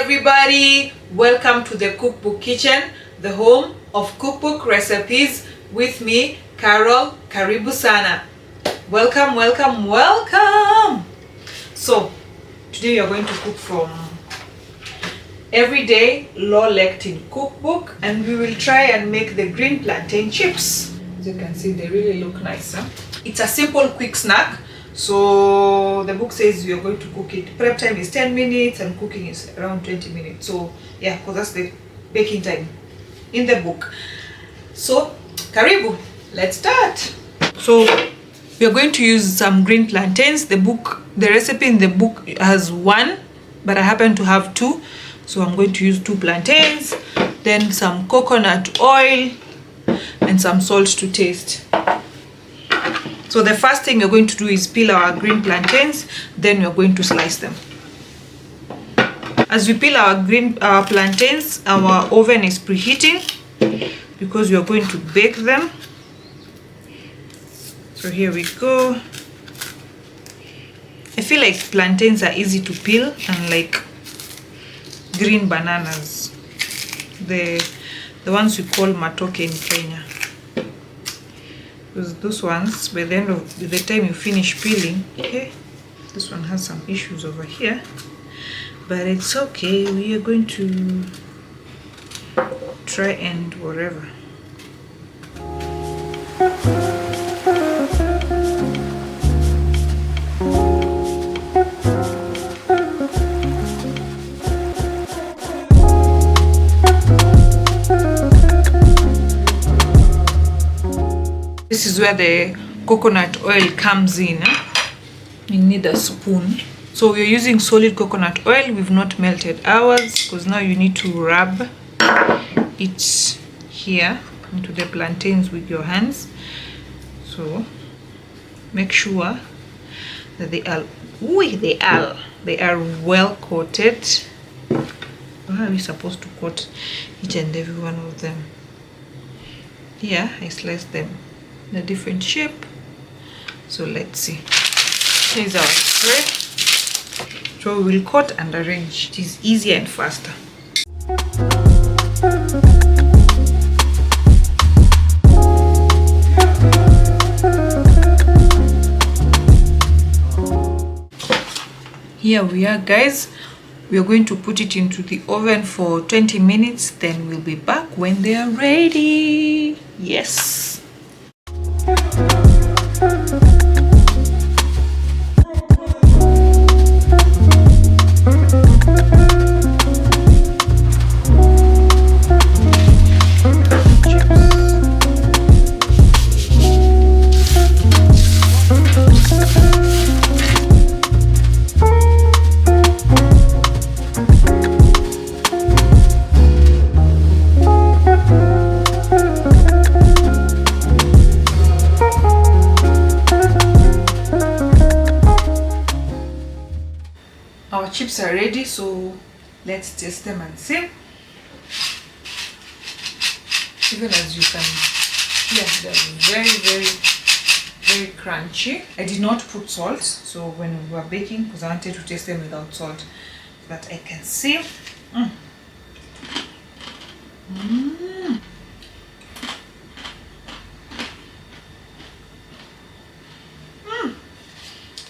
everybody, welcome to the Cookbook Kitchen, the home of cookbook recipes with me, Carol. Karibu sana. Welcome, welcome, welcome. So today we are going to cook from Everyday Low Lectin Cookbook, and we will try and make the green plantain chips. As you can see, they really look nice. It's a simple quick snack. So the book says we are going to cook it. Prep time is 10 minutes and cooking is around 20 minutes. So yeah, because that's the baking time in the book. So karibu, let's start. So we are going to use some green plantains. The recipe in the book has one, but I happen to have two. So I'm going to use 2 plantains, then some coconut oil and some salt to taste. So the first thing we're going to do is peel our green plantains, then we're going to slice them. As we peel our plantains, our oven is preheating because we are going to bake them. So here we go. I feel like plantains are easy to peel, unlike green bananas, the ones we call matoke in Kenya. Because those ones, by the time you finish peeling, okay, this one has some issues over here, but it's okay. We are going to try and whatever. This is where the coconut oil comes in. You need a spoon. So we're using solid coconut oil. We've not melted ours because now you need to rub it here into the plantains with your hands. So make sure that they are well coated. How are we supposed to coat each and every one of them? Here I sliced them in a different shape. So let's see. Here's our tray. So we will cut and arrange. It is easier and faster. Here we are, guys. We are going to put it into the oven for 20 minutes. Then we'll be back when they are ready. Yes. Our chips are ready, so let's taste them and see. Even as you can hear, they're very crunchy. I did not put salt, so when we were baking, because I wanted to taste them without salt, but I can see.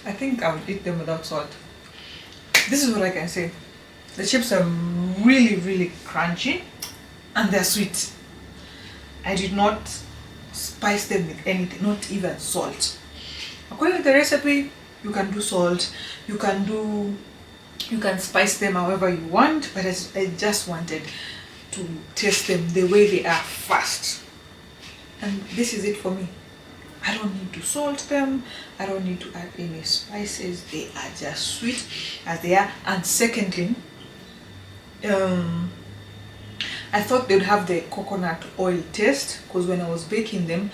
I think I would eat them without salt. This is what I can say. The chips are really crunchy and they're sweet. I did not spice them with anything, not even salt. According to the recipe, you can do salt, you can spice them however you want, but I just wanted to taste them the way they are first. And this is it for me. I don't need to salt them. I don't need to add any spices. They are just sweet as they are. And secondly, I thought they'd have the coconut oil taste, because when I was baking them,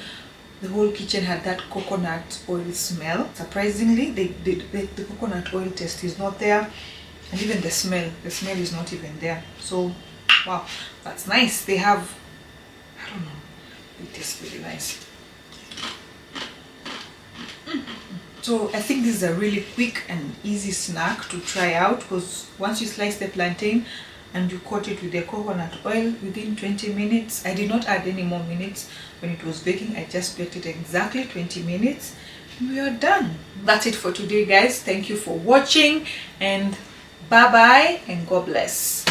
the whole kitchen had that coconut oil smell. Surprisingly, the coconut oil taste is not there, and even the smell is not even there. So wow, that's nice. They have, I don't know, it tastes really nice. So I think this is a really quick and easy snack to try out, because once you slice the plantain and you coat it with the coconut oil, within 20 minutes, I did not add any more minutes when it was baking, I just baked it exactly 20 minutes. We are done. That's it for today, guys. Thank you for watching, and bye bye and God bless.